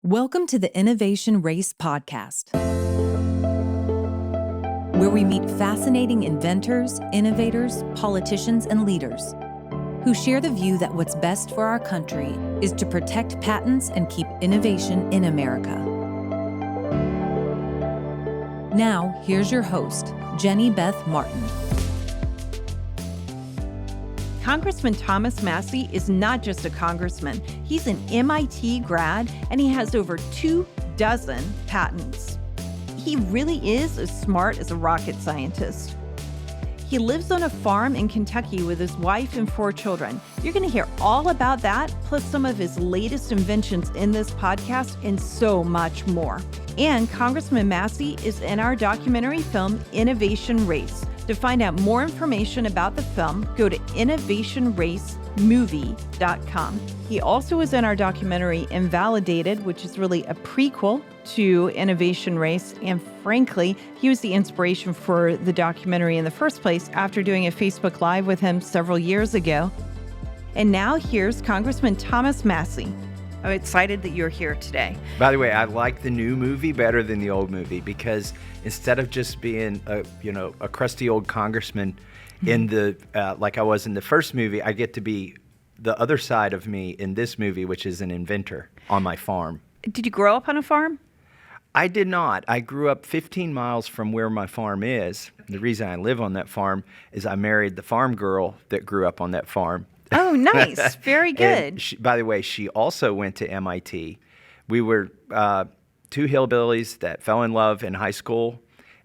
Welcome to the Innovation Race podcast, where we meet fascinating inventors, innovators, politicians, and leaders who share the view that what's best for our country is to protect patents and keep innovation in America. Now, here's your host, Jenny Beth Martin. Congressman Thomas Massie is not just a congressman. He's an MIT grad, and he has over 24 patents. He really is as smart as a rocket scientist. He lives on a farm in Kentucky with his wife and 4 children. You're going to hear all about that, plus some of his latest inventions in this podcast, and so much more. And Congressman Massie is in our documentary film, Innovation Race. To find out more information about the film, go to innovationracemovie.com. He also is in our documentary Invalidated, which is really a prequel to Innovation Race. And frankly, he was the inspiration for the documentary in the first place after doing a Facebook Live with him several years ago. And now here's Congressman Thomas Massie. I'm excited that you're here today. By the way, I like the new movie better than the old movie because instead of just being a crusty old congressman in the like I was in the first movie, I get to be the other side of me in this movie, which is an inventor on my farm. Did you grow up on a farm? I did not. I grew up 15 miles from where my farm is. The reason I live on that farm is I married the farm girl that grew up on that farm. Oh, nice. Very good. By the way, she also went to MIT. We were 2 hillbillies that fell in love in high school,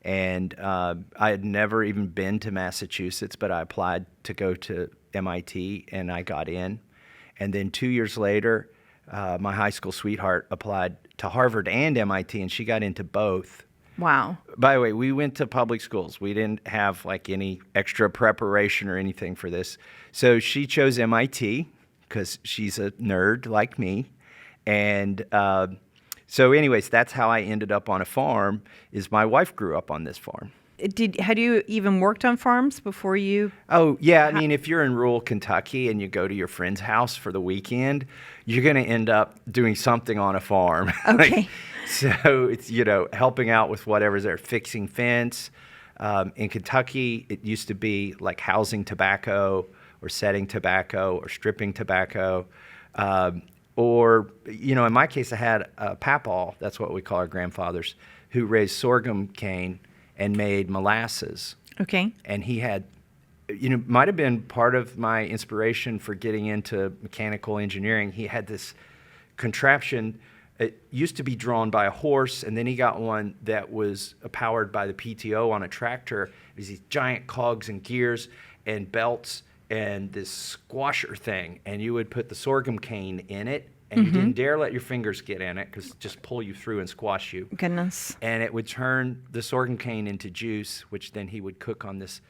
and I had never even been to Massachusetts, but I applied to go to MIT, and I got in. And then 2 years later, my high school sweetheart applied to Harvard and MIT, and she got into both. Wow. By the way, we went to public schools. We didn't have like any extra preparation or anything for this. So she chose MIT because she's a nerd like me. And so anyways, that's how I ended up on a farm, is my wife grew up on this farm. Had you even worked on farms before you? Oh, yeah. I mean, if you're in rural Kentucky and you go to your friend's house for the weekend, you're going to end up doing something on a farm. Okay. So it's, helping out with whatever's there, fixing fence. In Kentucky, it used to be like housing tobacco or setting tobacco or stripping tobacco. Or, in my case, I had a papaw, that's what we call our grandfathers, who raised sorghum cane and made molasses. Okay. And he had, might have been part of my inspiration for getting into mechanical engineering. He had this contraption. It used to be drawn by a horse, and then he got one that was powered by the PTO on a tractor. It was these giant cogs and gears and belts and this squasher thing, and you would put the sorghum cane in it, and you didn't dare let your fingers get in it because it just pull you through and squash you. Goodness. And it would turn the sorghum cane into juice, which then he would cook on this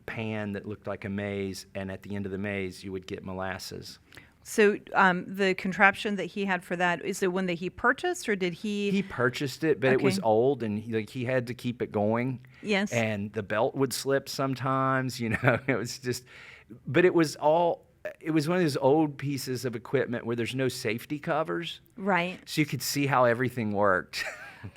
pan that looked like a maize, and at the end of the maize, you would get molasses. So the contraption that he had for that, is it one that he purchased, or did he? He purchased it, but it was old, and he had to keep it going. Yes. And the belt would slip sometimes, it was just, but it was one of those old pieces of equipment where there's no safety covers. Right. So you could see how everything worked.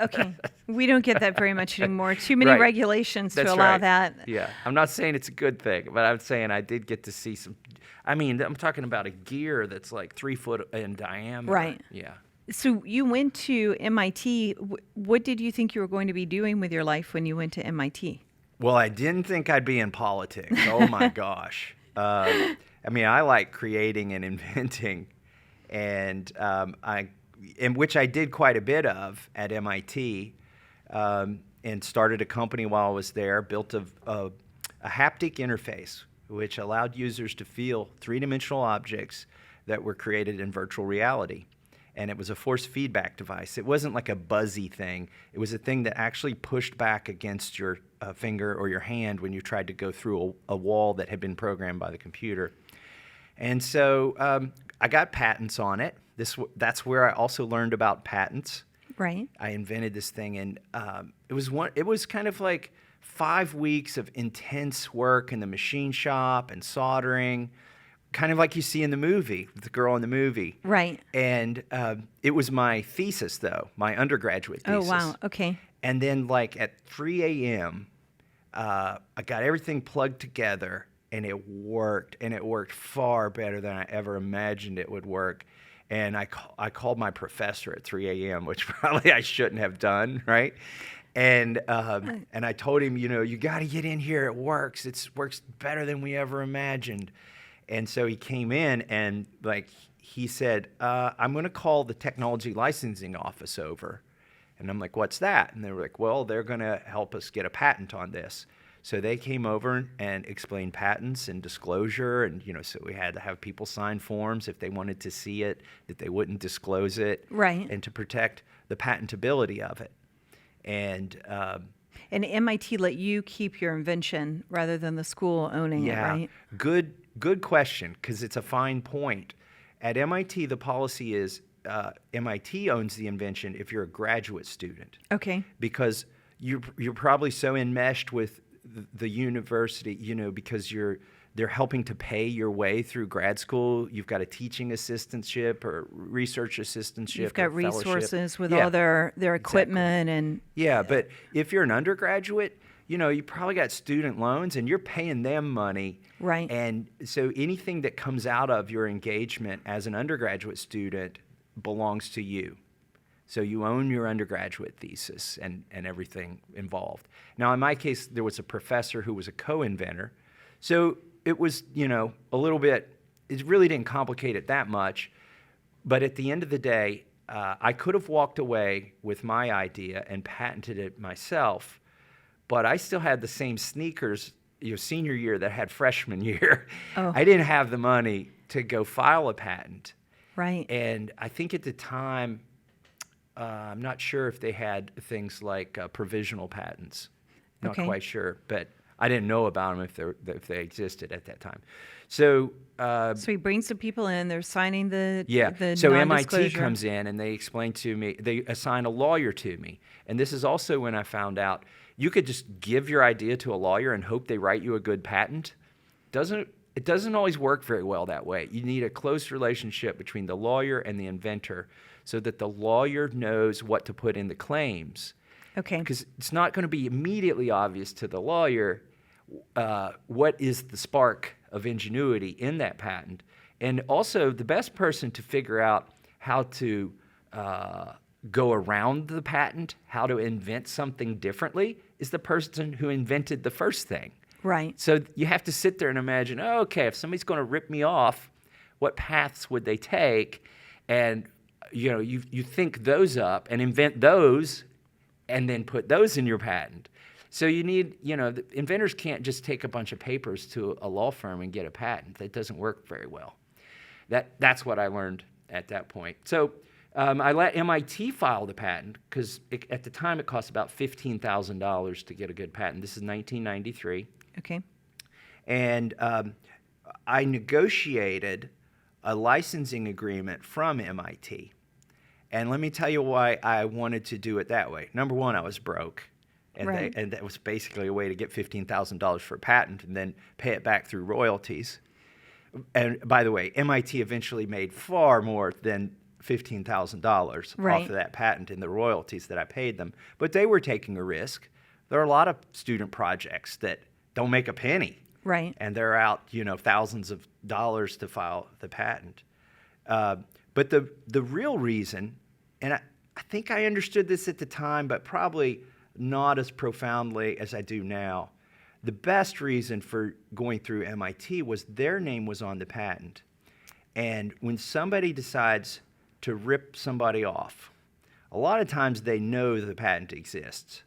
Okay. We don't get that very much anymore. Too many regulations to allow that. Yeah. I'm not saying it's a good thing, but I'm saying I did get to see some. I mean, I'm talking about a gear that's like 3 foot in diameter. Right. Yeah. So you went to MIT. What did you think you were going to be doing with your life when you went to MIT? Well, I didn't think I'd be in politics. Oh, my gosh. I like creating and inventing, and which I did quite a bit of at MIT, and started a company while I was there, built a haptic interface, which allowed users to feel 3-dimensional objects that were created in virtual reality. And it was a force feedback device. It wasn't like a buzzy thing. It was a thing that actually pushed back against your finger or your hand when you tried to go through a wall that had been programmed by the computer. And so I got patents on it. That's where I also learned about patents. Right. I invented this thing, and it was kind of like 5 weeks of intense work in the machine shop and soldering, kind of like you see in the movie, the girl in the movie. Right. And it was my thesis, though, my undergraduate thesis. Oh, wow. Okay. And then, like, at 3 a.m., I got everything plugged together, and it worked. And it worked far better than I ever imagined it would work. And I called my professor at 3 a.m., which probably I shouldn't have done, right? And I told him, you got to get in here. It works. It works better than we ever imagined. And so he came in, and like he said, I'm going to call the technology licensing office over. And I'm like, what's that? And they were like, well, they're going to help us get a patent on this. So they came over and explained patents and disclosure. And, so we had to have people sign forms if they wanted to see it, that they wouldn't disclose it. Right. And to protect the patentability of it. And MIT let you keep your invention rather than the school owning it, right? Good question, because it's a fine point. At MIT, the policy is MIT owns the invention if you're a graduate student. Okay. Because you're probably so enmeshed with the university, because they're helping to pay your way through grad school. You've got a teaching assistantship or research assistantship. You've got or fellowship. resources with all their equipment and but if you're an undergraduate, you probably got student loans and you're paying them money. Right. And so anything that comes out of your engagement as an undergraduate student belongs to you. So you own your undergraduate thesis and everything involved. Now, in my case, there was a professor who was a co-inventor. So it was, a little bit, it really didn't complicate it that much. But at the end of the day, I could have walked away with my idea and patented it myself, but I still had the same sneakers, senior year that I had freshman year. Oh. I didn't have the money to go file a patent. Right. And I think at the time, I'm not sure if they had things like provisional patents. Not quite sure, but I didn't know about them if they existed at that time. So he brings the people in. They're signing the So MIT non-disclosure. comes in and they explain to me. They assign a lawyer to me, and this is also when I found out you could just give your idea to a lawyer and hope they write you a good patent. It doesn't always work very well that way. You need a close relationship between the lawyer and the inventor, so that the lawyer knows what to put in the claims. Okay. Because it's not going to be immediately obvious to the lawyer what is the spark of ingenuity in that patent. And also, the best person to figure out how to go around the patent, how to invent something differently, is the person who invented the first thing. Right. So you have to sit there and imagine, okay, if somebody's going to rip me off, what paths would they take? And you think those up and invent those and then put those in your patent. So you need, the inventors can't just take a bunch of papers to a law firm and get a patent. That doesn't work very well. That's what I learned at that point. So I let MIT file the patent because at the time it cost about $15,000 to get a good patent. This is 1993. Okay. And I negotiated a licensing agreement from MIT. And let me tell you why I wanted to do it that way. Number one, I was broke. And that was basically a way to get $15,000 for a patent and then pay it back through royalties. And by the way, MIT eventually made far more than $15,000 off of that patent in the royalties that I paid them. But they were taking a risk. There are a lot of student projects that don't make a penny. Right. And they're out, thousands of dollars to file the patent. But the real reason, and I think I understood this at the time, but probably not as profoundly as I do now, the best reason for going through MIT was their name was on the patent. And when somebody decides to rip somebody off, a lot of times they know the patent exists.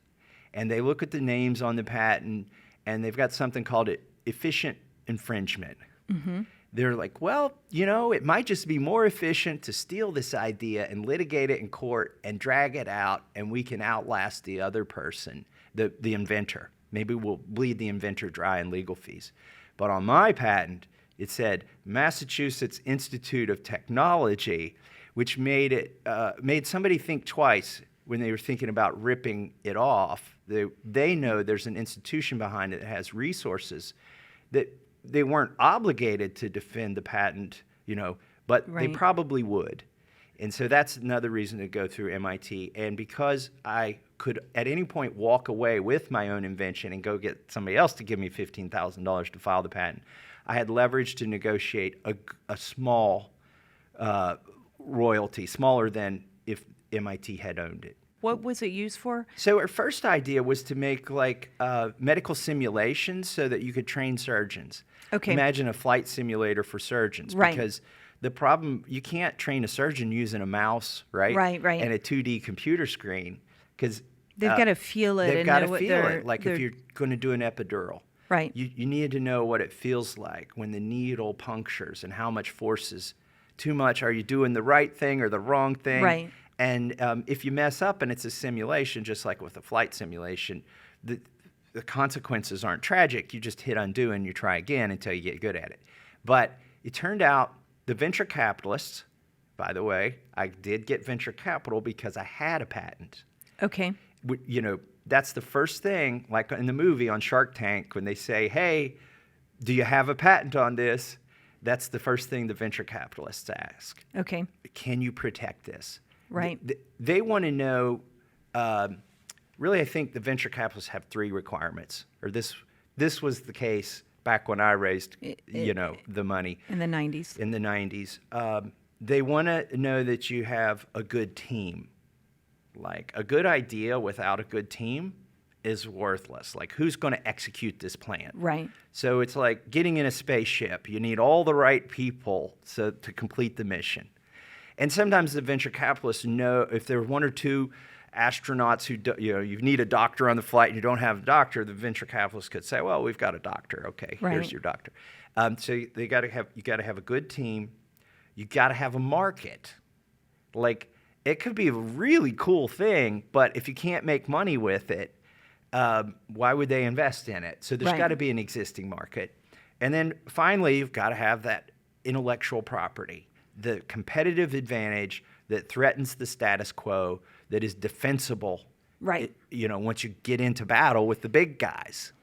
And they look at the names on the patent, and they've got something called efficient infringement. Mm-hmm. They're like, well, it might just be more efficient to steal this idea and litigate it in court and drag it out, and we can outlast the other person, the inventor. Maybe we'll bleed the inventor dry in legal fees. But on my patent, it said Massachusetts Institute of Technology, which made somebody think twice when they were thinking about ripping it off. They know there's an institution behind it that has resources that they weren't obligated to defend the patent, but they Right. probably would. And so that's another reason to go through MIT. And because I could at any point walk away with my own invention and go get somebody else to give me $15,000 to file the patent, I had leverage to negotiate a small royalty, smaller than if MIT had owned it. What was it used for? So our first idea was to make medical simulations so that you could train surgeons. Okay. Imagine a flight simulator for surgeons. Right. Because the problem, you can't train a surgeon using a mouse, right? Right. And a 2D computer screen, because They've got to feel it they've and got know to what feel they're it. Like if you're going to do an epidural, right. you need to know what it feels like when the needle punctures and how much force is too much. Are you doing the right thing or the wrong thing? Right. And if you mess up and it's a simulation, just like with a flight simulation, the consequences aren't tragic. You just hit undo and you try again until you get good at it. But it turned out the venture capitalists, by the way, I did get venture capital because I had a patent. Okay. That's the first thing, like in the movie on Shark Tank, when they say, hey, do you have a patent on this? That's the first thing the venture capitalists ask. Okay. Can you protect this? Right. They want to know, really, I think the venture capitalists have 3 requirements, or this was the case back when I raised, the money. In the 90s. In the 90s. They want to know that you have a good team. Like, a good idea without a good team is worthless. Like, who's going to execute this plan? Right. So it's like getting in a spaceship. You need all the right people to complete the mission. And sometimes the venture capitalists know if there are 1 or 2 astronauts who, you need a doctor on the flight and you don't have a doctor, the venture capitalists could say, well, we've got a doctor. Okay, right. Here's your doctor. So you got to have a good team. You got to have a market. Like, it could be a really cool thing, but if you can't make money with it, why would they invest in it? So there's Right. got to be an existing market. And then finally, you've got to have that intellectual property, the competitive advantage that threatens the status quo, that is defensible. Right. Once you get into battle with the big guys.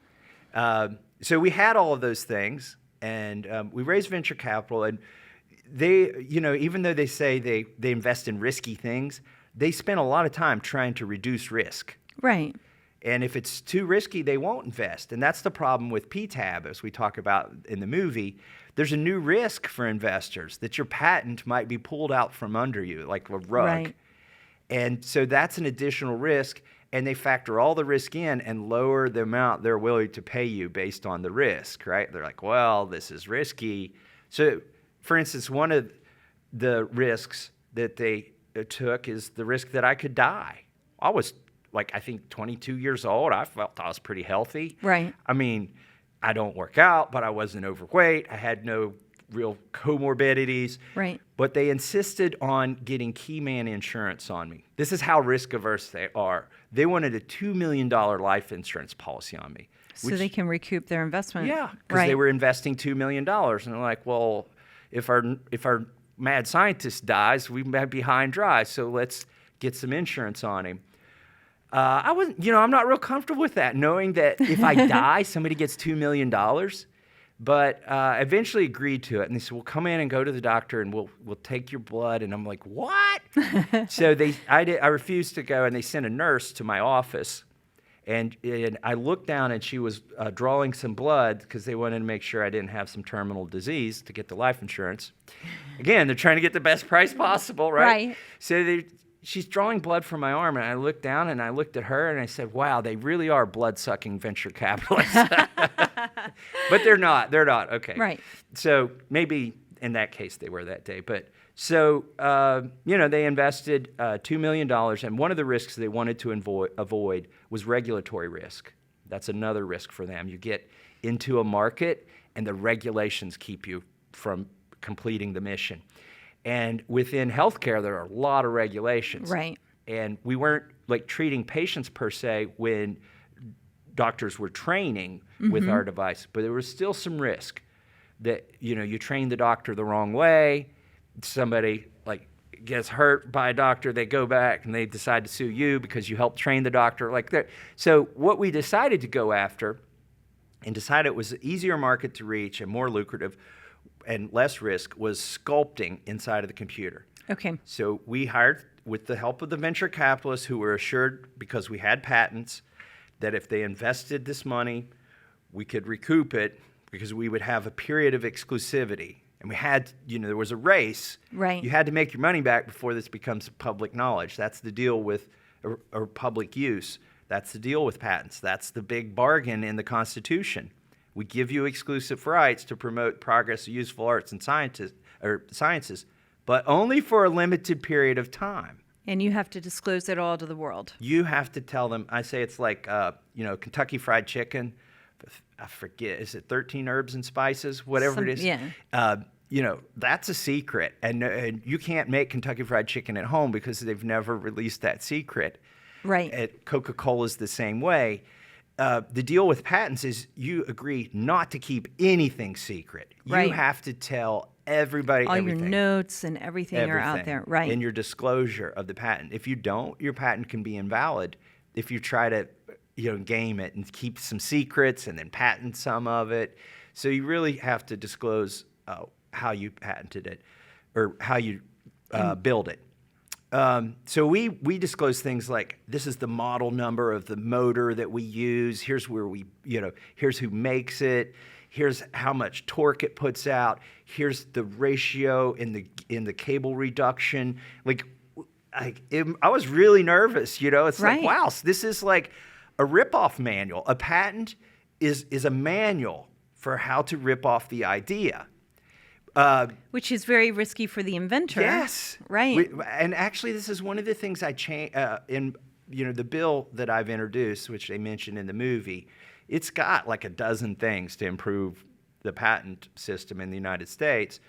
So we had all of those things, and we raised venture capital, and they, even though they say they invest in risky things, they spend a lot of time trying to reduce risk. Right. And if it's too risky, they won't invest. And that's the problem with PTAB, as we talk about in the movie. There's a new risk for investors, that your patent might be pulled out from under you, like a rug. Right. And so that's an additional risk, and they factor all the risk in and lower the amount they're willing to pay you based on the risk, right? They're like, well, this is risky. So, for instance, one of the risks that they took is the risk that I could die. I was, I think 22 years old. I felt I was pretty healthy. Right. I mean, I don't work out, but I wasn't overweight. I had no real comorbidities. Right. But they insisted on getting key man insurance on me. This is how risk averse they are. They wanted a $2 million life insurance policy on me. So they can recoup their investment. Yeah, because they were investing $2 million. And they're like, well, if our mad scientist dies, we might be high and dry, so let's get some insurance on him. I wasn't, I'm not real comfortable with that, knowing that if I die, somebody gets $2 million. But I eventually agreed to it, and they said, well, come in and go to the doctor, and we'll take your blood. And I'm like, what? So I refused to go, and they sent a nurse to my office. And I looked down, and she was drawing some blood because they wanted to make sure I didn't have some terminal disease to get the life insurance. Again, they're trying to get the best price possible, right? Right. So she's drawing blood from my arm, and I looked down, and I looked at her, and I said, wow, they really are blood-sucking venture capitalists. But they're not. They're not. Okay. Right. So maybe in that case they were that day. But so, they invested $2 million, and one of the risks they wanted to avoid was regulatory risk. That's another risk for them. You get into a market, and the regulations keep you from completing the mission. And within healthcare, there are a lot of regulations. Right. And we weren't treating patients per se when doctors were training with our device, but there was still some risk that, you train the doctor the wrong way, somebody gets hurt by a doctor, they go back and they decide to sue you because you helped train the doctor. So what we decided to go after and decided it was an easier market to reach and more lucrative and less risk was sculpting inside of the computer. Okay. So we hired, with the help of the venture capitalists who were assured, because we had patents, that if they invested this money, we could recoup it because we would have a period of exclusivity. And we had, there was a race. Right. You had to make your money back before this becomes public knowledge. That's the deal with or public use. That's the deal with patents. That's the big bargain in the Constitution. We give you exclusive rights to promote progress of useful arts and sciences, but only for a limited period of time. And you have to disclose it all to the world. You have to tell them. I say it's like, Kentucky Fried Chicken. I forget, is it 13 herbs and spices? Whatever it is. Yeah. That's a secret. And you can't make Kentucky Fried Chicken at home because they've never released that secret. Right. Coca-Cola's the same way. The deal with patents is you agree not to keep anything secret. Right. You have to tell everybody all everything. Your notes and everything are out there. Right. In your disclosure of the patent. If you don't, your patent can be invalid if you try to game it and keep some secrets and then patent some of it. So you really have to disclose how you patented it or how you build it. So we disclose things like, this is the model number of the motor that we use. Here's where here's who makes it. Here's how much torque it puts out. Here's the ratio in the cable reduction. I was really nervous, It's right. like, wow, this is like a rip-off manual. A patent is a manual for how to rip off the idea. Which is very risky for the inventor. Yes. Right. And actually, this is one of the things I changed in the bill that I've introduced, which they mentioned in the movie. It's got like a dozen things to improve the patent system in the United States.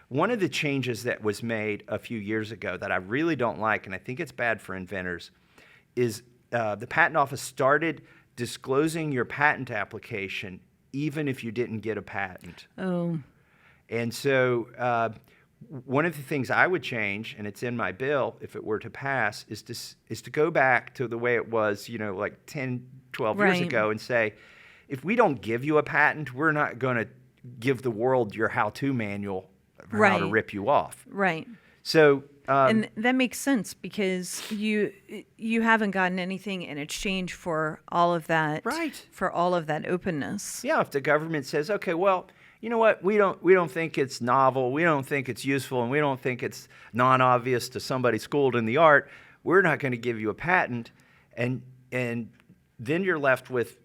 One of the changes that was made a few years ago that I really don't like, and I think it's bad for inventors, is the Patent Office started disclosing your patent application even if you didn't get a patent. Oh. And so one of the things I would change, and it's in my bill if it were to pass, is to go back to the way it was, like 10, 12 years ago and say, if we don't give you a patent, we're not going to give the world your how-to manual for how to rip you off. Right. So and that makes sense because you haven't gotten anything in exchange for all of that. Right. For all of that openness. Yeah, if the government says, okay, well, you know what, we don't think it's novel, we don't think it's useful, and we don't think it's non-obvious to somebody schooled in the art, we're not going to give you a patent, and then you're left with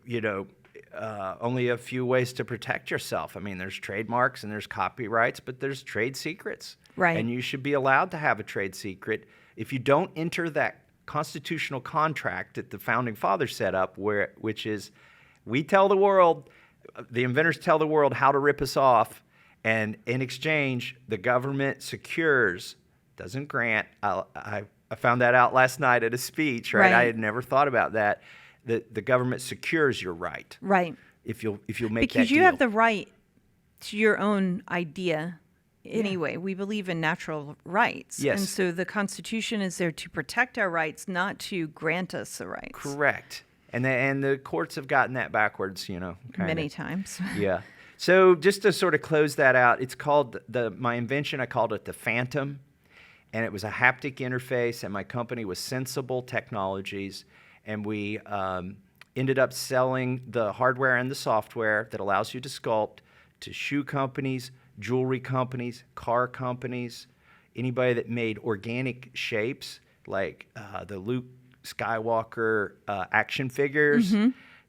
only a few ways to protect yourself. I mean, there's trademarks and there's copyrights, but there's trade secrets. Right. And you should be allowed to have a trade secret. If you don't enter that constitutional contract that the Founding Fathers set up, which is we tell the world, the inventors tell the world how to rip us off, and in exchange, the government secures, doesn't grant. I found that out last night at a speech, right? I had never thought about that. The government secures your right. Right. If you'll make that deal. Because you have the right to your own idea anyway. We believe in natural rights. Yes. And so the Constitution is there to protect our rights, not to grant us the rights. Correct. And the courts have gotten that backwards, Many times. Yeah. So just to sort of close that out, it's called my invention, I called it the Phantom, and it was a haptic interface, and my company was Sensible Technologies, and we ended up selling the hardware and the software that allows you to sculpt to shoe companies, jewelry companies, car companies, anybody that made organic shapes like the Luke Skywalker action figures.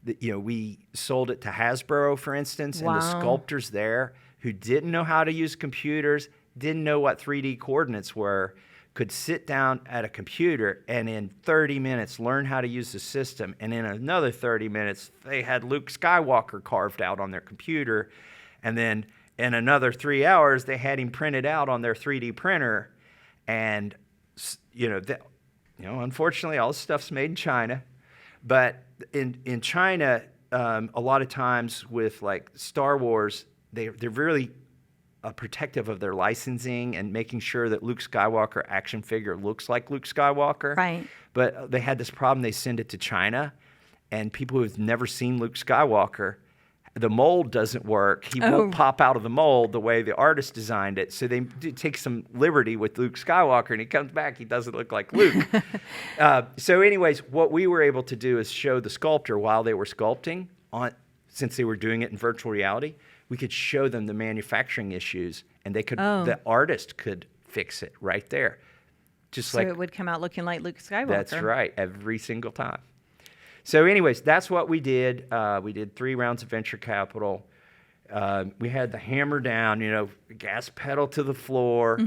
We sold it to Hasbro, for instance, and the sculptors there who didn't know how to use computers, didn't know what 3D coordinates were, could sit down at a computer and in 30 minutes learn how to use the system, and in another 30 minutes they had Luke Skywalker carved out on their computer, and then in another 3 hours they had him printed out on their 3D printer, and unfortunately all this stuff's made in China, but in China a lot of times with like Star Wars they're really protective of their licensing and making sure that Luke Skywalker action figure looks like Luke Skywalker. Right. But they had this problem. They send it to China, and people who've never seen Luke Skywalker the mold doesn't work. He won't pop out of the mold the way the artist designed it. So they take some liberty with Luke Skywalker, and he comes back, he doesn't look like Luke. So anyways, what we were able to do is show the sculptor while they were sculpting, since they were doing it in virtual reality, we could show them the manufacturing issues, and the artist could fix it right there. So it would come out looking like Luke Skywalker. That's right, every single time. So anyways, that's what we did. We did 3 rounds of venture capital. We had the hammer down, gas pedal to the floor.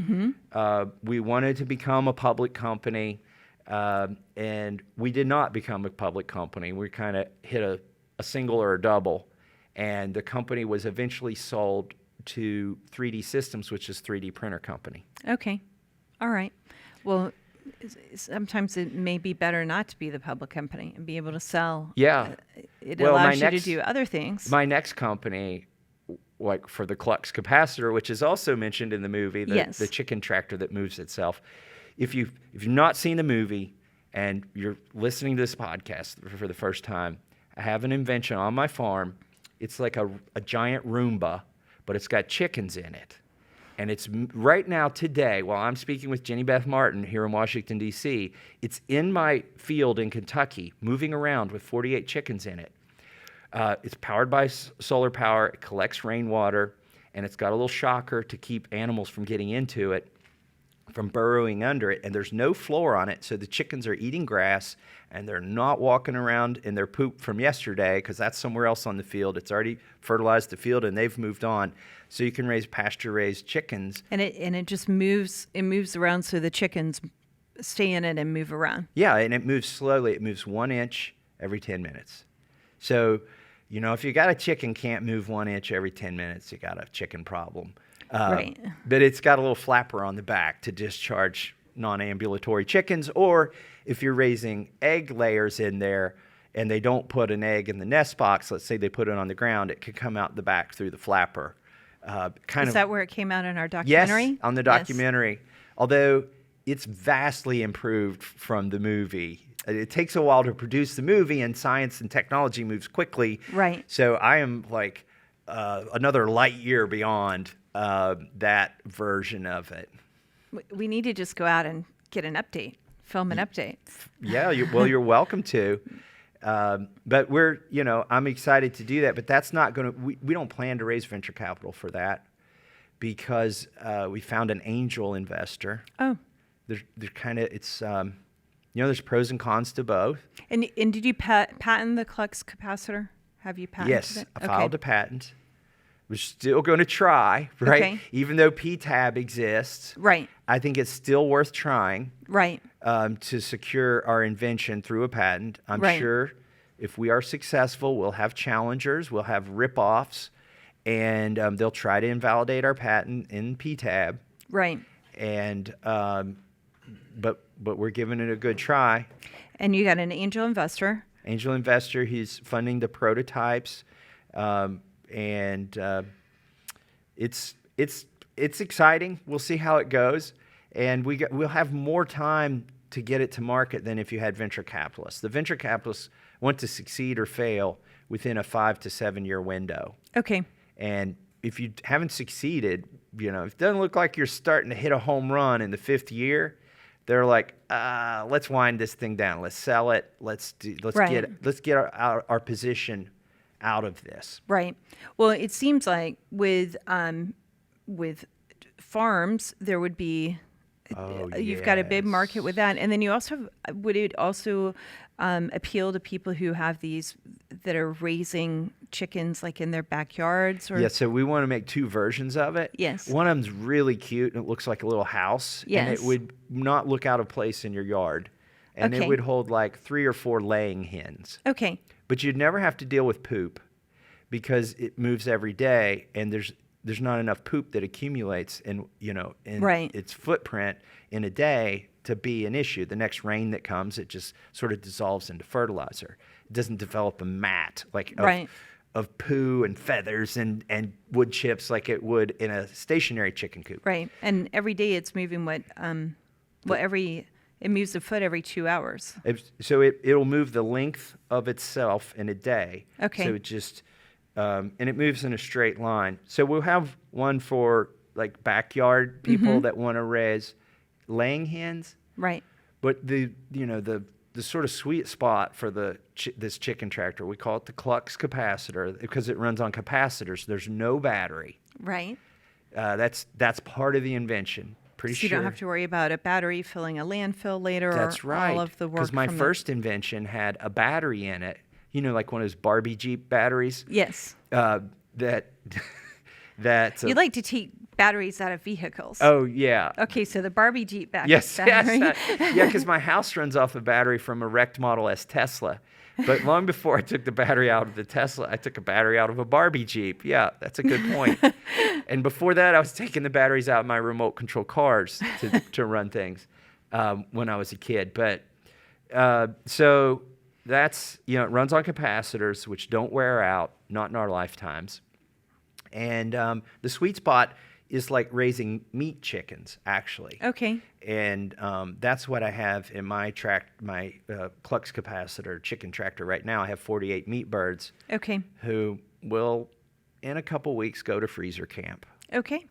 We wanted to become a public company, and we did not become a public company. We kind of hit a single or a double, and the company was eventually sold to 3D Systems, which is a 3D printer company. Okay. All right. Well, sometimes it may be better not to be the public company and be able to sell. Yeah. It allows you to do other things. My next company, like for the Clucks Capacitor, which is also mentioned in the movie, the chicken tractor that moves itself. If you've not seen the movie and you're listening to this podcast for the first time, I have an invention on my farm. It's like a giant Roomba, but it's got chickens in it. And it's right now, today, while I'm speaking with Jenny Beth Martin here in Washington, D.C., it's in my field in Kentucky, moving around with 48 chickens in it. It's powered by solar power. It collects rainwater, and it's got a little shocker to keep animals from getting into it, from burrowing under it. And there's no floor on it, so the chickens are eating grass, and they're not walking around in their poop from yesterday because that's somewhere else on the field. It's already fertilized the field, and they've moved on. So you can raise pasture-raised chickens. And it just moves. It moves around so the chickens stay in it and move around. Yeah, and it moves slowly. It moves 1 inch every 10 minutes. So, if you got a chicken can't move 1 inch every 10 minutes, you got a chicken problem. Right. But it's got a little flapper on the back to discharge non-ambulatory chickens. Or if you're raising egg layers in there and they don't put an egg in the nest box, let's say they put it on the ground, it could come out the back through the flapper. Is that where it came out in our documentary? Yes, on the documentary. Yes. Although it's vastly improved from the movie. It takes a while to produce the movie, and science and technology moves quickly. Right. So I am like another light year beyond that version of it. We need to just go out and get an update, film an update. Yeah, you're welcome to. But I'm excited to do that. But that's not going to. We don't plan to raise venture capital for that because we found an angel investor. Oh. There's kind of there's pros and cons to both. And did you patent the Clucks Capacitor? Have you patented it? Yes, I filed a patent. We're still going to try, right? Okay. Even though PTAB exists, right? I think it's still worth trying, right? To secure our invention through a patent. I'm sure if we are successful, we'll have challengers, we'll have rip-offs, and they'll try to invalidate our patent in PTAB. Right. And but we're giving it a good try. And you got an angel investor. Angel investor, he's funding the prototypes. And it's exciting. We'll see how it goes, and we'll have more time to get it to market than if you had venture capitalists. The venture capitalists want to succeed or fail within a 5 to 7 year window. Okay. And if you haven't succeeded, if it doesn't look like you're starting to hit a home run in the 5th year, they're like, let's wind this thing down. Let's sell it. Let's get our position out of this. Right. Well, it seems like with farms there would be you've got a big market with that, and then you also would it also appeal to people who have these that are raising chickens like in their backyards or so we want to make 2 versions of it. Yes. One of them's really cute and it looks like a little house. Yes. And it would not look out of place in your yard. And it would hold like 3 or 4 laying hens. Okay. But you'd never have to deal with poop because it moves every day, and there's not enough poop that accumulates in its footprint in a day to be an issue. The next rain that comes, it just sort of dissolves into fertilizer. It doesn't develop a mat of poo and feathers and wood chips like it would in a stationary chicken coop. Right. And every day it's moving it moves a foot every 2 hours. So it'll move the length of itself in a day. Okay. So it just and it moves in a straight line. So we'll have one for like backyard people that want to raise laying hens. Right. But the sort of sweet spot for this chicken tractor, we call it the Clucks Capacitor because it runs on capacitors. There's no battery. Right. That's part of the invention. Pretty So sure. you don't have to worry about a battery filling a landfill later. That's or right. all of the work. Because my from first invention had a battery in it. You know, like one of those Barbie Jeep batteries. Yes. That You like to take batteries out of vehicles. Oh yeah. Okay, so the Barbie Jeep battery. Yes. Yeah, because my house runs off a battery from a wrecked Model S Tesla. But long before I took the battery out of the Tesla, I took a battery out of a Barbie Jeep. Yeah, that's a good point. And before that, I was taking the batteries out of my remote control cars to run things when I was a kid. But so that's, it runs on capacitors, which don't wear out, not in our lifetimes. And the sweet spot is like raising meat chickens, actually. Okay. And that's what I have in my Klux Capacitor chicken tractor right now. I have 48 meat birds. Okay. Who will, in a couple weeks, go to freezer camp. Okay.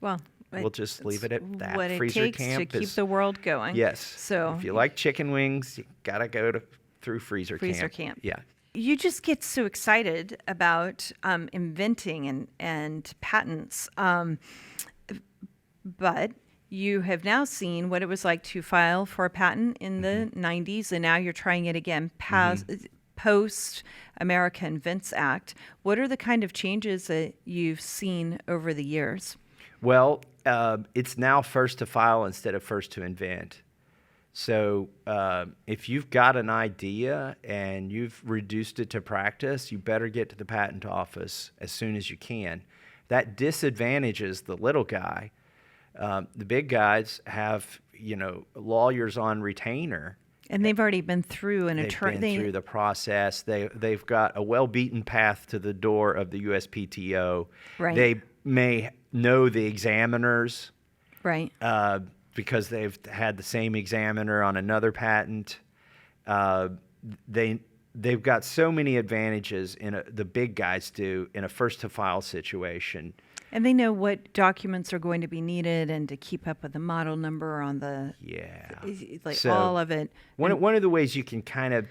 Well, we'll just leave it at that. What it Freezer takes camp to keep the world going. Yes. So if you like chicken wings, you gotta go through freezer camp. Freezer camp. Yeah. You just get so excited about inventing and patents, but you have now seen what it was like to file for a patent in the 90s, and now you're trying it again post America Invents Act. What are the kind of changes that you've seen over the years? Well, it's now first to file instead of first to invent. So if you've got an idea and you've reduced it to practice, you better get to the patent office as soon as you can. That disadvantages the little guy. The big guys have, lawyers on retainer. And they've already been through an They've attorney. been through the process. They've got a well-beaten path to the door of the USPTO. Right. They may know the examiners. Right. Because they've had the same examiner on another patent. They've got so many advantages the big guys do in a first-to-file situation. And they know what documents are going to be needed and to keep up with the model number on the all of it. One of the ways you can kind of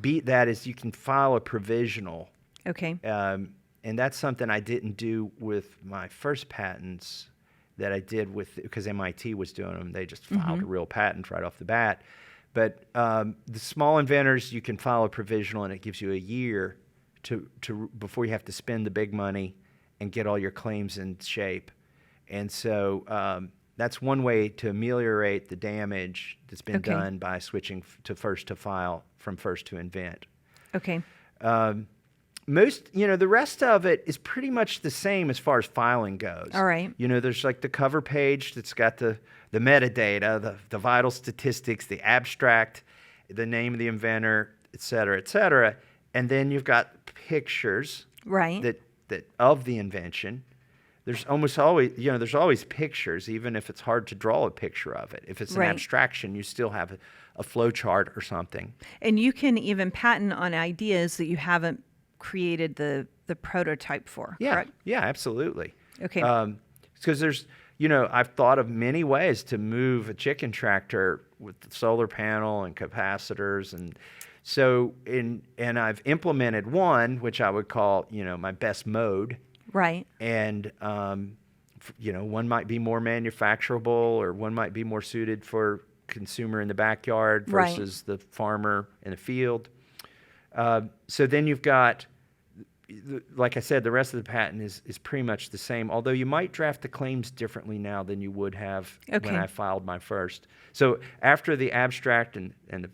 beat that is you can file a provisional. Okay. And that's something I didn't do with my first patents that I did because MIT was doing them. They just filed a real patent right off the bat. But the small inventors, you can file a provisional, and it gives you a year before you have to spend the big money and get all your claims in shape. And so that's one way to ameliorate the damage that's been done by switching to first to file from first to invent. Okay. The rest of it is pretty much the same as far as filing goes. All right. There's like the cover page that's got the metadata, the vital statistics, the abstract, the name of the inventor, et cetera, and then you've got pictures. Right. That of the invention. There's almost always, there's always pictures, even if it's hard to draw a picture of it. If it's an abstraction, you still have a flow chart or something. And you can even patent on ideas that you haven't created the prototype for, correct? Yeah, absolutely. Okay. Because there's, I've thought of many ways to move a chicken tractor with the solar panel and capacitors, and so and I've implemented one which I would call, my best mode. Right. And one might be more manufacturable, or one might be more suited for consumer in the backyard versus the farmer in the field. So then you've got, like I said, the rest of the patent is pretty much the same, although you might draft the claims differently now than you would have when I filed my first. So after the abstract and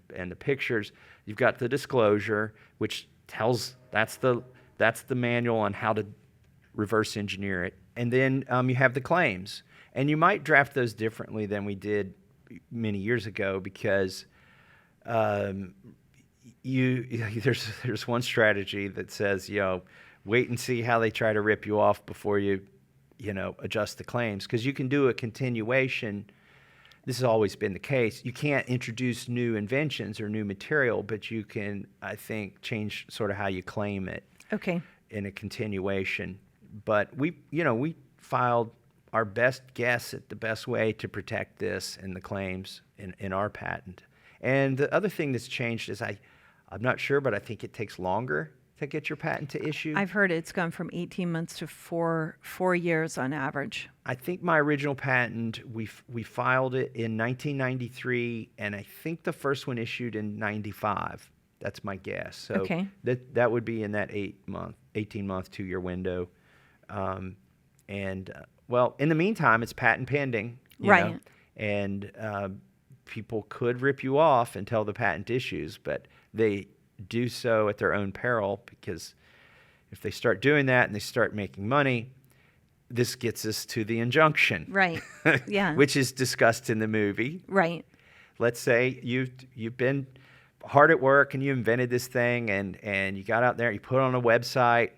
the pictures, you've got the disclosure, which tells that's the manual on how to reverse engineer it. And then you have the claims. And you might draft those differently than we did many years ago because there's one strategy that says, wait and see how they try to rip you off before you adjust the claims. Because you can do a continuation. This has always been the case. You can't introduce new inventions or new material, but you can, I think, change sort of how you claim it. Okay. in a continuation. But we filed our best guess at the best way to protect this and the claims in our patent. And the other thing that's changed is I'm not sure, but I think it takes longer to get your patent to issue. I've heard it's gone from 18 months to four years on average. I think my original patent, we filed it in 1993, and I think the first one issued in 95. That's my guess. So Okay. that would be in that 18-month, 2-year window. Well, in the meantime, it's patent pending. You Right. know, and people could rip you off until the patent issues, but they do so at their own peril, because if they start doing that and they start making money, this gets us to the injunction. Right. Yeah. Which is discussed in the movie. Right. Let's say you've been hard at work and you invented this thing, and you got out there, you put it on a website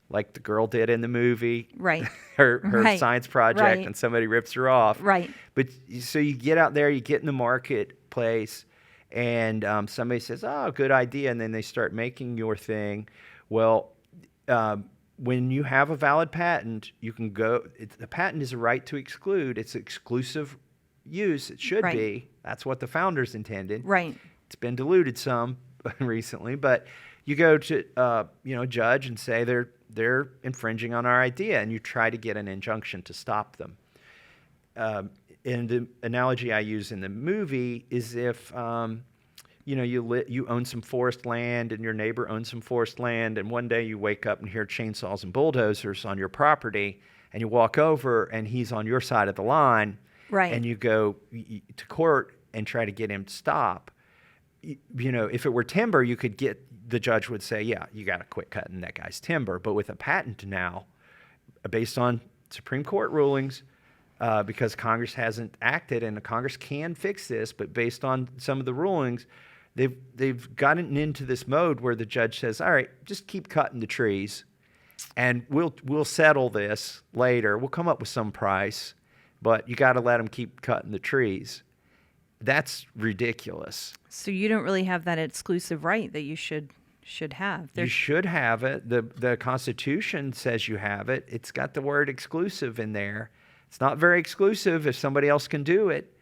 like the girl did in the movie. Right. her Right. science project, Right. and somebody rips her off. Right. But so you get out there, you get in the marketplace, and somebody says, "Oh, good idea," and then they start making your thing. Well, when you have a valid patent, you can go. The patent is a right to exclude. It's exclusive use. It should Right. be. That's what the founders intended. Right. It's been diluted some recently, but you go to a judge and say they're infringing on our idea, and you try to get an injunction to stop them. And the analogy I use in the movie is if you own some forest land and your neighbor owns some forest land, and one day you wake up and hear chainsaws and bulldozers on your property, and you walk over and he's on your side of the line, Right. and you go to court and try to get him to stop. If it were timber, the judge would say, yeah, you got to quit cutting that guy's timber. But with a patent now, based on Supreme Court rulings, because Congress hasn't acted, and the Congress can fix this, but based on some of the rulings, they've gotten into this mode where the judge says, all right, just keep cutting the trees, and we'll settle this later. We'll come up with some price, but you got to let them keep cutting the trees. That's ridiculous. So you don't really have that exclusive right that you should have. You should have it. The Constitution says you have it. It's got the word exclusive in there. It's not very exclusive if somebody else can do it.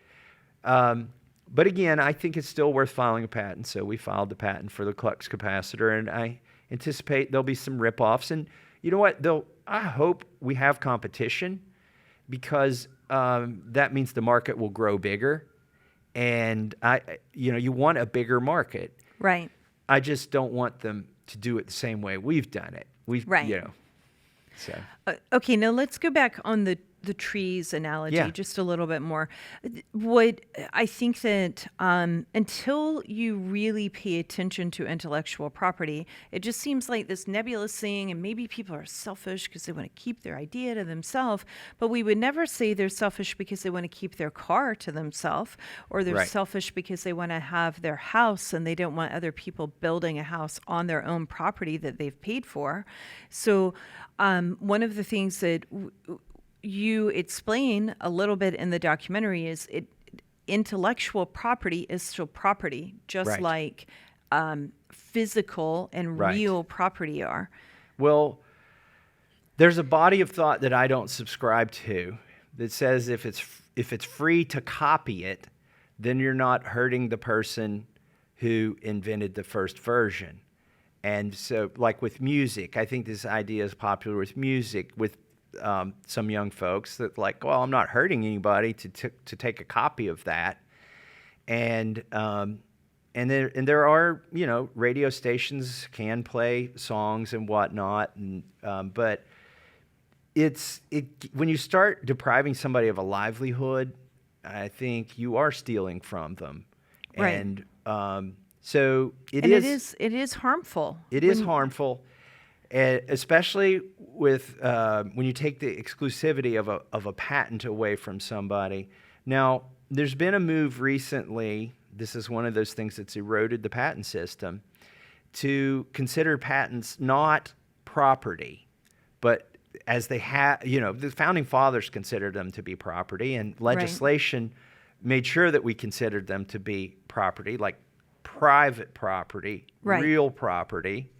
But again, I think it's still worth filing a patent. So we filed the patent for the Clucks Capacitor, and I anticipate there'll be some ripoffs. And you know what? I hope we have competition, because that means the market will grow bigger. And you want a bigger market. Right. I just don't want them to do it the same way we've done it. Right. So. Okay, now let's go back on the trees analogy just a little bit more. I think that until you really pay attention to intellectual property, it just seems like this nebulous thing, and maybe people are selfish because they want to keep their idea to themselves, but we would never say they're selfish because they want to keep their car to themselves, or they're Right. selfish because they want to have their house and they don't want other people building a house on their own property that they've paid for. So one of the things that you explain a little bit in the documentary is intellectual property is still property, just Right. like physical and Right. real property are. Well, there's a body of thought that I don't subscribe to that says if it's free to copy it, then you're not hurting the person who invented the first version. And so, like with music, I think this idea is popular with music, with some young folks that well, I'm not hurting anybody to take a copy of that. And there are, radio stations can play songs and whatnot, but when you start depriving somebody of a livelihood, I think you are stealing from them. Right. And so it is harmful. It is harmful, especially with when you take the exclusivity of a patent away from somebody. Now, there's been a move recently. This is one of those things that's eroded the patent system, to consider patents not property, but as they have, the founding fathers considered them to be property, and legislation made sure that we considered them to be property, like private property, Right. real property.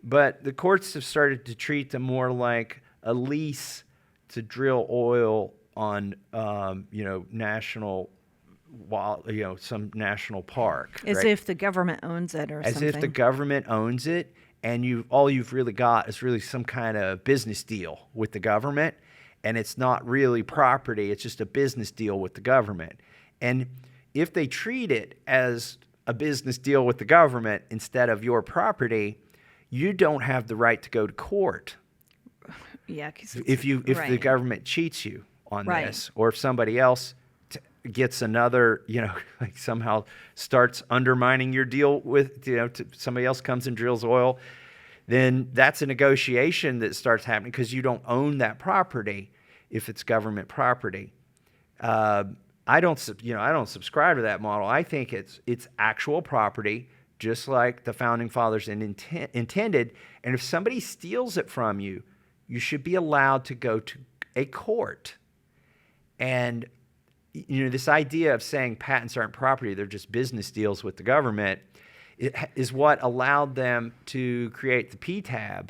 But the courts have started to treat them more like a lease to drill oil on, national, some national park. As right? if the government owns it or As something. if the government owns it, and all you've really got is really some kind of business deal with the government, and it's not really property, it's just a business deal with the government. And if they treat it as a business deal with the government instead of your property, you don't have the right to go to court. Yeah, because If the government cheats you on Right. this, or if somebody else gets another, like somehow starts undermining your deal with, somebody else comes and drills oil, then that's a negotiation that starts happening because you don't own that property if it's government property. I don't subscribe to that model. I think it's actual property, just like the founding fathers intended. And if somebody steals it from you, you should be allowed to go to a court. And this idea of saying patents aren't property, they're just business deals with the government, is what allowed them to create the PTAB,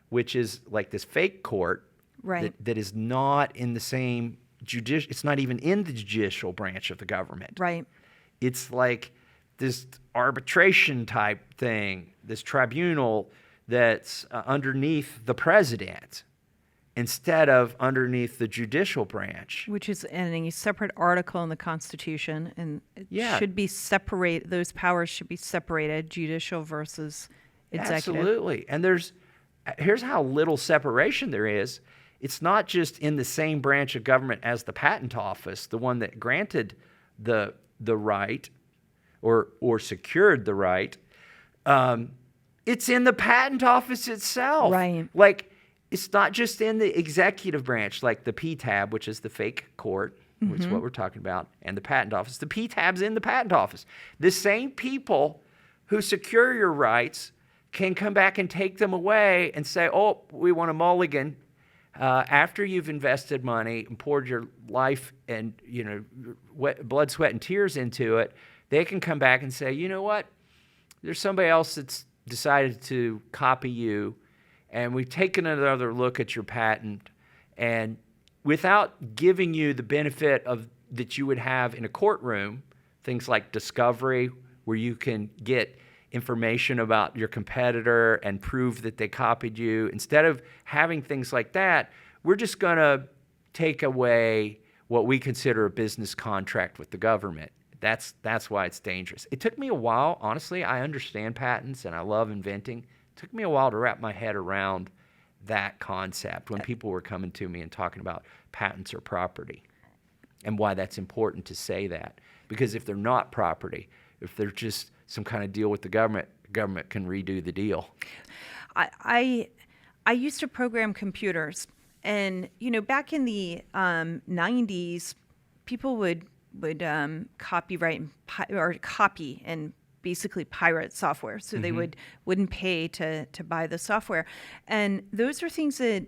which is like this fake court Right. that is not in the same it's not even in the judicial branch of the government. Right. It's like this arbitration type thing, this tribunal that's underneath the president instead of underneath the judicial branch. Which is in a separate article in the Constitution, and it Yeah. should be separate. Those powers should be separated, judicial versus executive. Absolutely. And here's how little separation there is. It's not just in the same branch of government as the patent office, the one that granted the right or secured the right. It's in the patent office itself. Right. Like, it's not just in the executive branch, like the PTAB, which is the fake court, which is what we're talking about, and the patent office. The PTAB's in the patent office. The same people who secure your rights can come back and take them away and say, oh, we want a mulligan. After you've invested money and poured your life and blood, sweat, and tears into it, they can come back and say, you know what? There's somebody else that's decided to copy you, and we've taken another look at your patent, and without giving you the benefit of that you would have in a courtroom, things like discovery, where you can get information about your competitor and prove that they copied you. Instead of having things like that, we're just going to take away what we consider a business contract with the government. That's why it's dangerous. It took me a while, honestly. I understand patents and I love inventing. It took me a while to wrap my head around that concept when people were coming to me and talking about patents or property, and why that's important to say that. Because if they're not property, if they're just some kind of deal with the government can redo the deal. I used to program computers, and back in the 90s, people would copyright or copy and basically pirate software, so they wouldn't pay to buy the software. And those are things that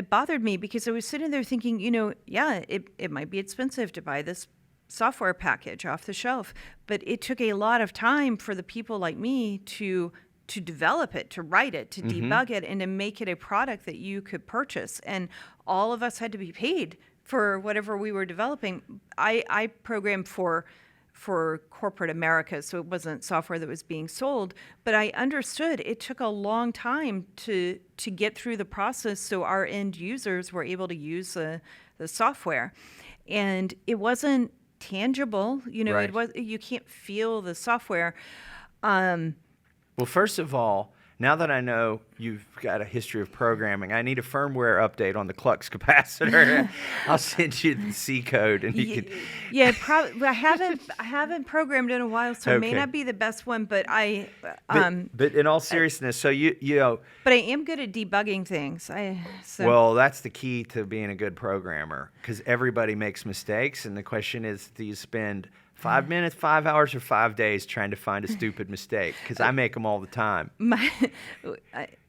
bothered me, because I was sitting there thinking, it might be expensive to buy this software package off the shelf, but it took a lot of time for the people like me to develop it, to write it, to debug it, and to make it a product that you could purchase. And all of us had to be paid for whatever we were developing. I programmed for corporate America, so it wasn't software that was being sold, but I understood it took a long time to get through the process so our end users were able to use the software. And it wasn't tangible, Right. It was, you can't feel the software. Well, first of all, now that I know you've got a history of programming, I need a firmware update on the Clucks Capacitor. I'll send you the C code, and you can. Yeah, probably. I haven't programmed in a while, so it may Okay. not be the best one. But But in all seriousness, so but I am good at debugging things. Well, that's the key to being a good programmer, because everybody makes mistakes, and the question is, do you spend 5 minutes, 5 hours, or 5 days trying to find a stupid mistake? Because I make them all the time.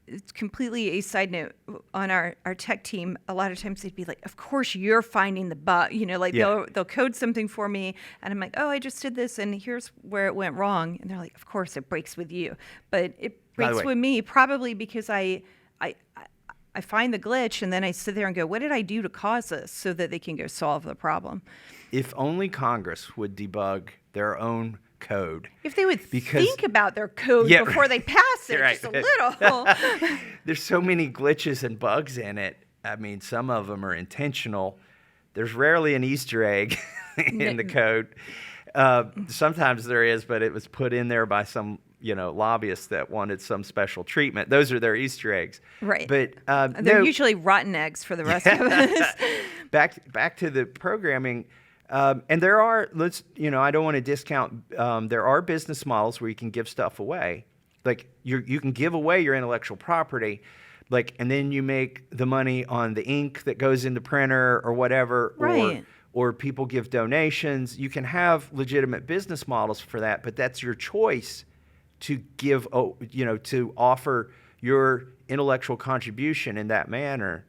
It's completely a side note. On our tech team, a lot of times they'd be like, of course you're finding the bug. Yeah. They'll code something for me, and I'm like, oh, I just did this, and here's where it went wrong. And they're like, of course it breaks with you. But By the breaks way, with me, probably because I find the glitch and then I sit there and go, what did I do to cause this, so that they can go solve the problem. if only Congress would debug their own code. If they would Because- think about their code Yeah, before they pass it, right. just a little. There's so many glitches and bugs in it. I mean, some of them are intentional. There's rarely an Easter egg in the code. Sometimes there is, but it was put in there by some, lobbyists that wanted some special treatment. Those are their Easter eggs. Right. But They're no, usually rotten eggs for the rest of us. back to the programming. And there are, I don't want to discount, there are business models where you can give stuff away. Like you can give away your intellectual property, and then you make the money on the ink that goes in the printer or whatever, Right. or people give donations. You can have legitimate business models for that, but that's your choice to give, to offer your intellectual contribution in that manner.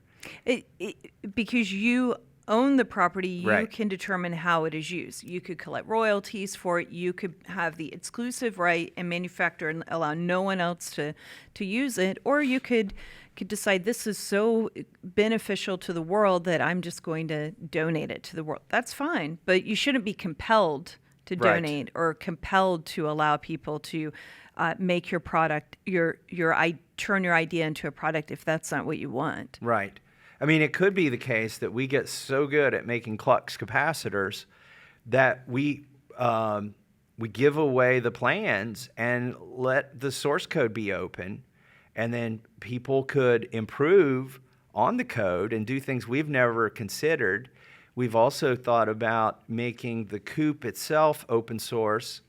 Because you own the property, you Right. can determine how it is used. You could collect royalties for it. You could have the exclusive right and manufacture and allow no one else to use it. Or you could decide this is so beneficial to the world that I'm just going to donate it to the world. That's fine, but you shouldn't be compelled to Right. donate or compelled to allow people to make your product, turn your idea into a product if that's not what you want. Right. I mean, it could be the case that we get so good at making Clucks capacitors that we give away the plans and let the source code be open, and then people could improve on the code and do things we've never considered. We've also thought about making the COOP itself open source,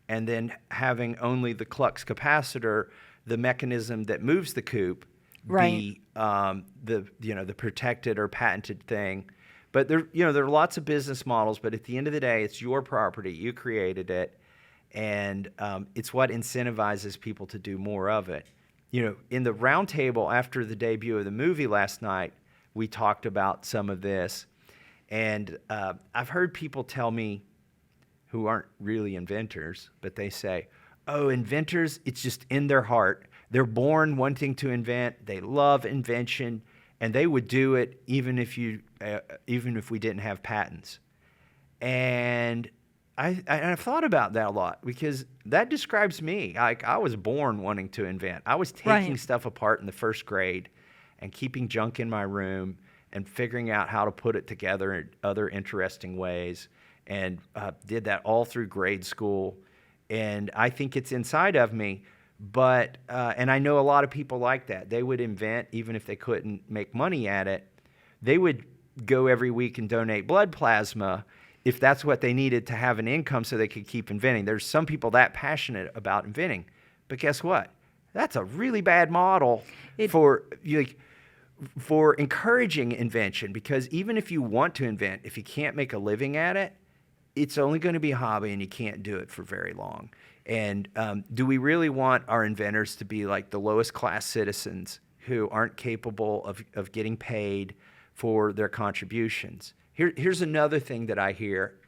and then having only the Klux capacitor, the mechanism that moves the COOP, Right. the protected or patented thing. But there are lots of business models, but at the end of the day, it's your property. You created it, and it's what incentivizes people to do more of it. In the roundtable after the debut of the movie last night, we talked about some of this, and I've heard people tell me who aren't really inventors, but they say, oh, inventors, it's just in their heart. They're born wanting to invent. They love invention, and they would do it even if we didn't have patents. And I've thought about that a lot, because that describes me. I was born wanting to invent. I was taking Right. stuff apart in the first grade and keeping junk in my room and figuring out how to put it together in other interesting ways, and did that all through grade school. And I think it's inside of me. But and I know a lot of people like that. They would invent even if they couldn't make money at it. They would go every week and donate blood plasma if that's what they needed to have an income so they could keep inventing. There's some people that passionate about inventing. But guess what? That's a really bad model for encouraging invention, because even if you want to invent, if you can't make a living at it, it's only going to be a hobby and you can't do it for very long. And do we really want our inventors to be like the lowest class citizens who aren't capable of getting paid for their contributions? Here's another thing that I hear,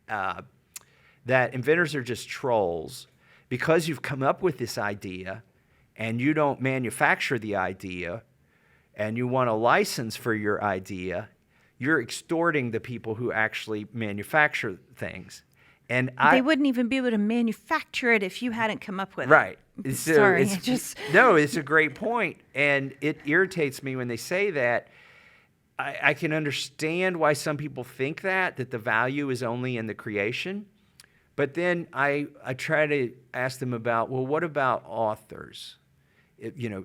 that inventors are just trolls because you've come up with this idea and you don't manufacture the idea and you want a license for your idea. You're extorting the people who actually manufacture things. And They wouldn't even be able to manufacture it if you hadn't come up with right. it. So Sorry, no, it's a great point, and it irritates me when they say that. I can understand why some people think that the value is only in the creation, but then I try to ask them about, well, what about authors?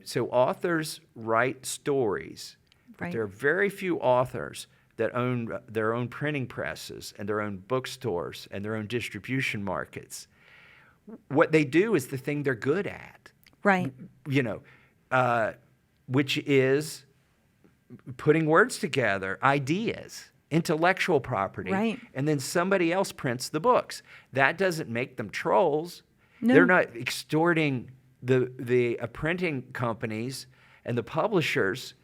So authors write stories, but Right. there are very few authors that own their own printing presses and their own bookstores and their own distribution markets. What they do is the thing they're good at, Right. Which is putting words together, ideas, intellectual property, Right. and then somebody else prints the books. That doesn't make them trolls. No. They're not extorting the printing companies and the publishers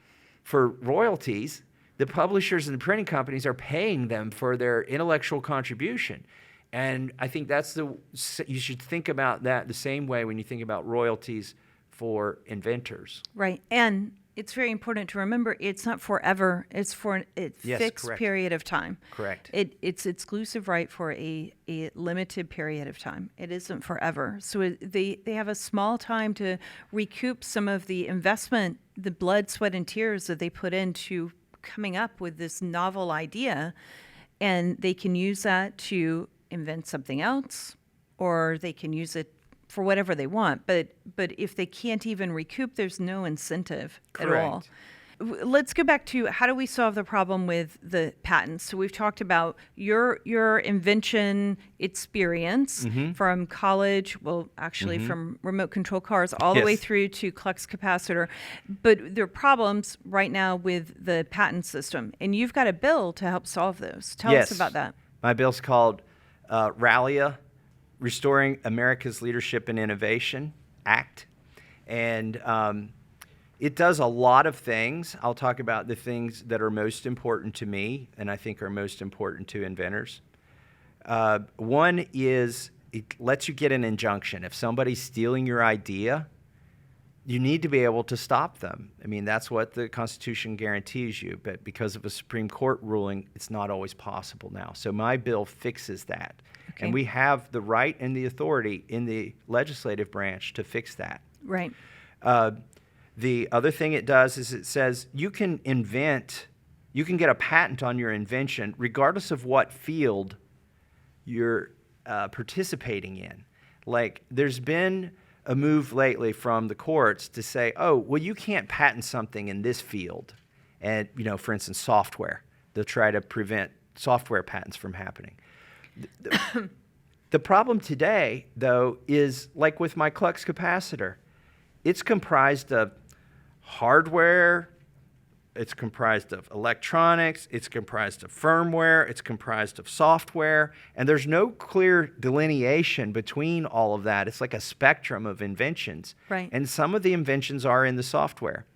for royalties. The publishers and the printing companies are paying them for their intellectual contribution. And I think you should think about that the same way when you think about royalties for inventors. Right. And it's very important to remember it's not forever. It's for a fixed correct. period of time. Correct. It's exclusive right for a limited period of time. It isn't forever. So they have a small time to recoup some of the investment, the blood, sweat, and tears that they put into coming up with this novel idea. And they can use that to invent something else, or they can use it for whatever they want. But if they can't even recoup, there's no incentive at all. Let's go back to how do we solve the problem with the patents? So we've talked about your invention experience from college, well, actually from remote control cars all the way through to Clucks Capacitor. But there are problems right now with the patent system, and you've got a bill to help solve those. Tell us about that. My bill's called RALIA, Restoring America's Leadership and Innovation Act. And it does a lot of things. I'll talk about the things that are most important to me and I think are most important to inventors. One is it lets you get an injunction. If somebody's stealing your idea, you need to be able to stop them. I mean, that's what the Constitution guarantees you, but because of a Supreme Court ruling, it's not always possible now. So my bill fixes that. Okay. And we have the right and the authority in the legislative branch to fix that. Right. The other thing it does is it says you can get a patent on your invention regardless of what field you're participating in. Like, there's been a move lately from the courts to say, oh, well, you can't patent something in this field. And, for instance, software. They'll try to prevent software patents from happening. The problem today, though, is like with my Klux Capacitor. It's comprised of hardware, it's comprised of electronics, it's comprised of firmware, it's comprised of software, and there's no clear delineation between all of that. It's like a spectrum of inventions. Right. And some of the inventions are in the software.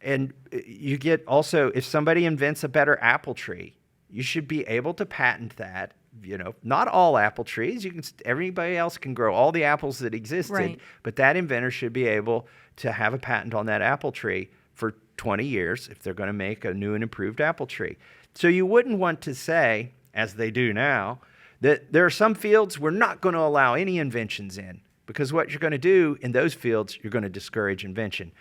And you get also, if somebody invents a better apple tree, you should be able to patent that. Not all apple trees. Everybody else can grow all the apples that existed, right. But that inventor should be able to have a patent on that apple tree for 20 years if they're going to make a new and improved apple tree. So you wouldn't want to say, as they do now, that there are some fields we're not going to allow any inventions in, because what you're going to do in those fields, you're going to discourage invention.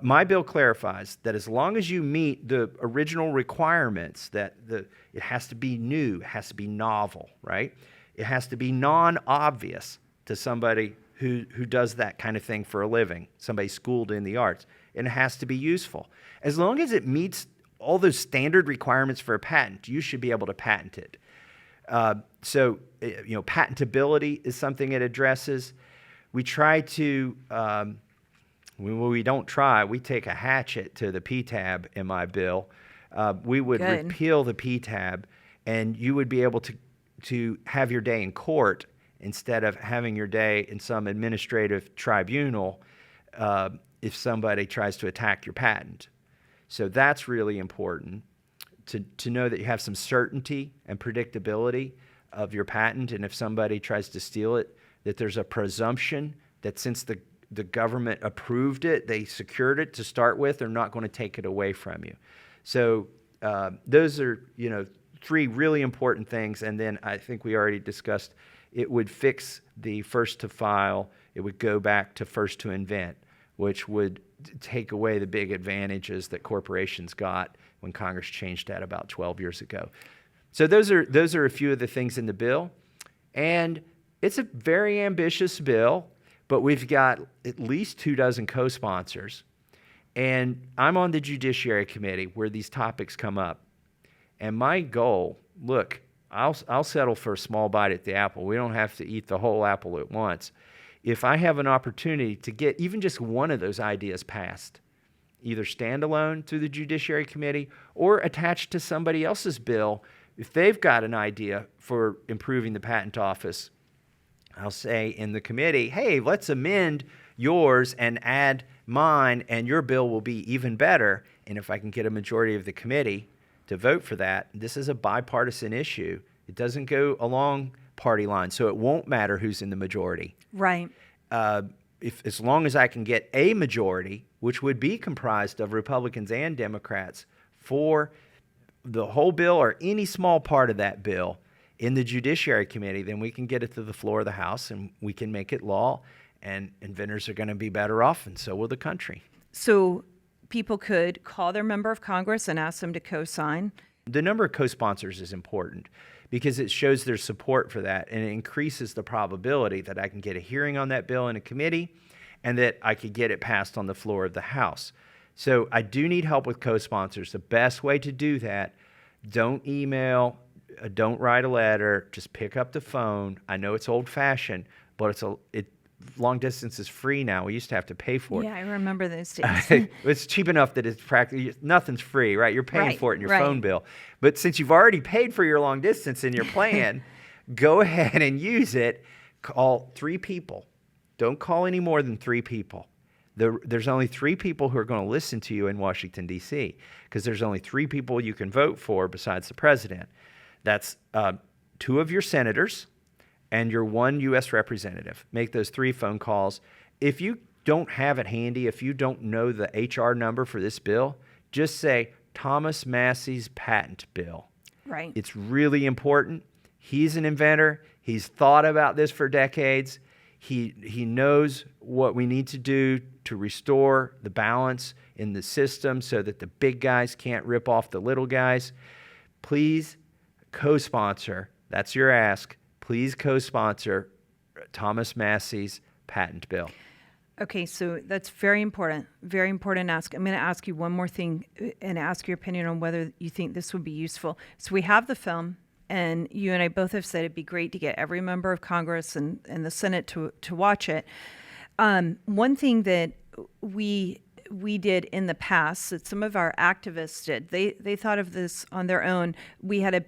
My bill clarifies that as long as you meet the original requirements, that it has to be new, it has to be novel, right? It has to be non-obvious to somebody who does that kind of thing for a living, somebody schooled in the arts, and it has to be useful. As long as it meets all those standard requirements for a patent, you should be able to patent it. So patentability is something it addresses. We try to... we don't try. We take a hatchet to the PTAB in my bill. We would repeal the PTAB, and you would be able to have your day in court instead of having your day in some administrative tribunal if somebody tries to attack your patent. So that's really important to know that you have some certainty and predictability of your patent, and if somebody tries to steal it, that there's a presumption that since the government approved it, they secured it to start with, they're not going to take it away from you. So those are, three really important things. And then I think we already discussed it would fix the first to file. It would go back to first to invent, which would take away the big advantages that corporations got when Congress changed that about 12 years ago. So those are a few of the things in the bill. And it's a very ambitious bill. But we've got at least 24 co-sponsors. And I'm on the Judiciary Committee where these topics come up. And my goal, look, I'll settle for a small bite at the apple. We don't have to eat the whole apple at once. If I have an opportunity to get even just one of those ideas passed, either standalone through the Judiciary Committee or attached to somebody else's bill, if they've got an idea for improving the patent office, I'll say in the committee, hey, let's amend yours and add mine, and your bill will be even better. And if I can get a majority of the committee to vote for that, this is a bipartisan issue. It doesn't go along party lines, so it won't matter who's in the majority. Right. as long as I can get a majority, which would be comprised of Republicans and Democrats, for the whole bill or any small part of that bill in the Judiciary Committee, then we can get it to the floor of the House and we can make it law, and inventors are going to be better off, and so will the country. So people could call their member of Congress and ask them to co-sign. The number of co-sponsors is important because it shows their support for that, and it increases the probability that I can get a hearing on that bill in a committee and that I could get it passed on the floor of the House. So I do need help with co-sponsors. The best way to do that, don't email, don't write a letter, just pick up the phone. I know it's old-fashioned, but long distance is free now. We used to have to pay for it. Yeah, I remember those days. It's cheap enough that it's practically nothing's free, right? You're paying for it in your right. phone bill. But since you've already paid for your long distance in your plan, go ahead and use it. Call 3 people. Don't call any more than 3 people. There's only 3 people who are going to listen to you in Washington, D.C., because there's only 3 people you can vote for besides the president. That's 2 of your senators and your 1 U.S. representative. Make those 3 phone calls. If you don't have it handy, if you don't know the HR number for this bill, just say Thomas Massie's patent bill. Right. It's really important. He's an inventor. He's thought about this for decades. He knows what we need to do to restore the balance in the system so that the big guys can't rip off the little guys. Please co-sponsor. That's your ask. Please co-sponsor Thomas Massie's patent bill. Okay, so that's very important. Very important ask. I'm going to ask you one more thing and ask your opinion on whether you think this would be useful. So we have the film, and you and I both have said it'd be great to get every member of Congress and the Senate to watch it. One thing that we did in the past that some of our activists did, they thought of this on their own. We had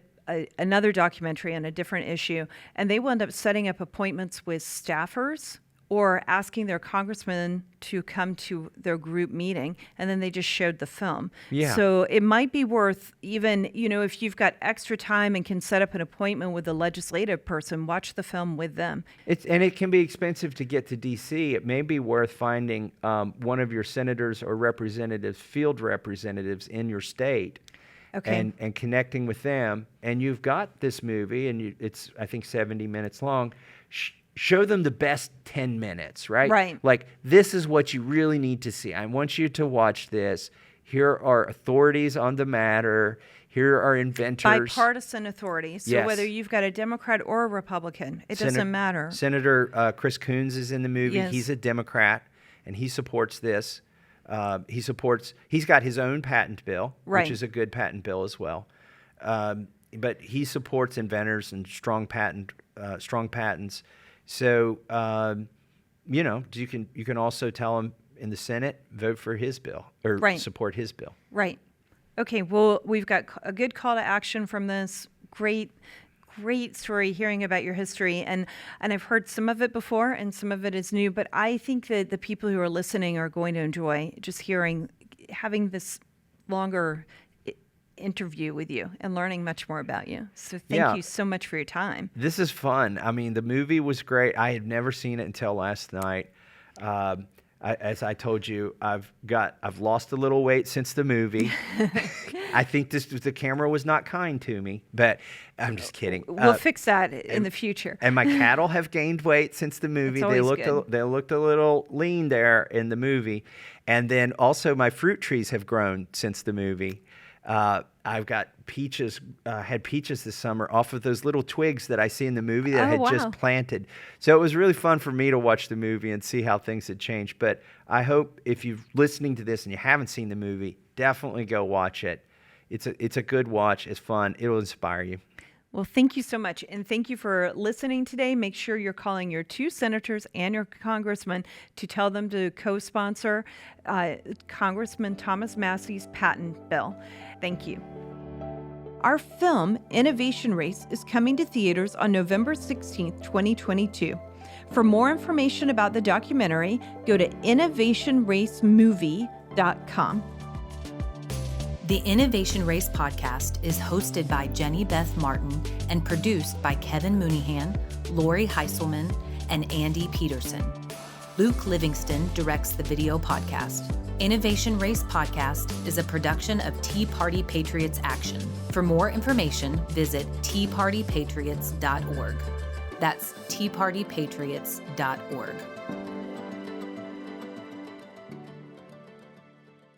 another documentary on a different issue, and they wound up setting up appointments with staffers or asking their congressman to come to their group meeting, and then they just showed the film. Yeah. So it might be worth, even, if you've got extra time and can set up an appointment with a legislative person, watch the film with them. And it can be expensive to get to D.C. It may be worth finding one of your senators or representatives, field representatives in your state. Okay. And connecting with them, and you've got this movie, and it's, I think, 70 minutes long. Show them the best 10 minutes, right? Right. Like, this is what you really need to see. I want you to watch this. Here are authorities on the matter. Here are inventors. Bipartisan authorities. So Yes. whether you've got a Democrat or a Republican, it doesn't matter. Senator Chris Coons is in the movie. Yes. He's a Democrat, and he supports this. He's got his own patent bill, Right. which is a good patent bill as well. But he supports inventors and strong patents. So, you can also tell him in the Senate, vote for his bill or Right. support his bill. Right. Okay, well, we've got a good call to action from this. Great story hearing about your history. And I've heard some of it before and some of it is new, but I think that the people who are listening are going to enjoy just having this longer interview with you and learning much more about you. So thank you so much for your time. This is fun. I mean, the movie was great. I had never seen it until last night. As I told you, I've lost a little weight since the movie. I think the camera was not kind to me, but I'm just kidding. We'll fix that in the future. And my cattle have gained weight since the movie. That's always good. They looked a little lean there in the movie. And then also my fruit trees have grown since the movie. I've got peaches, had peaches this summer off of those little twigs that I see in the movie that I had just planted. So it was really fun for me to watch the movie and see how things had changed. But I hope if you're listening to this and you haven't seen the movie, definitely go watch it. It's a good watch. It's fun. It'll inspire you. Well, thank you so much. And thank you for listening today. Make sure you're calling your 2 senators and your congressman to tell them to co-sponsor Congressman Thomas Massie's patent bill. Thank you. Our film, Innovation Race, is coming to theaters on November 16th, 2022. For more information about the documentary, go to innovationracemovie.com. The Innovation Race podcast is hosted by Jenny Beth Martin and produced by Kevin Mooneyhan, Lori Heiselman, and Andy Peterson. Luke Livingston directs the video podcast. Innovation Race Podcast is a production of Tea Party Patriots Action. For more information, visit teapartypatriots.org. That's teapartypatriots.org.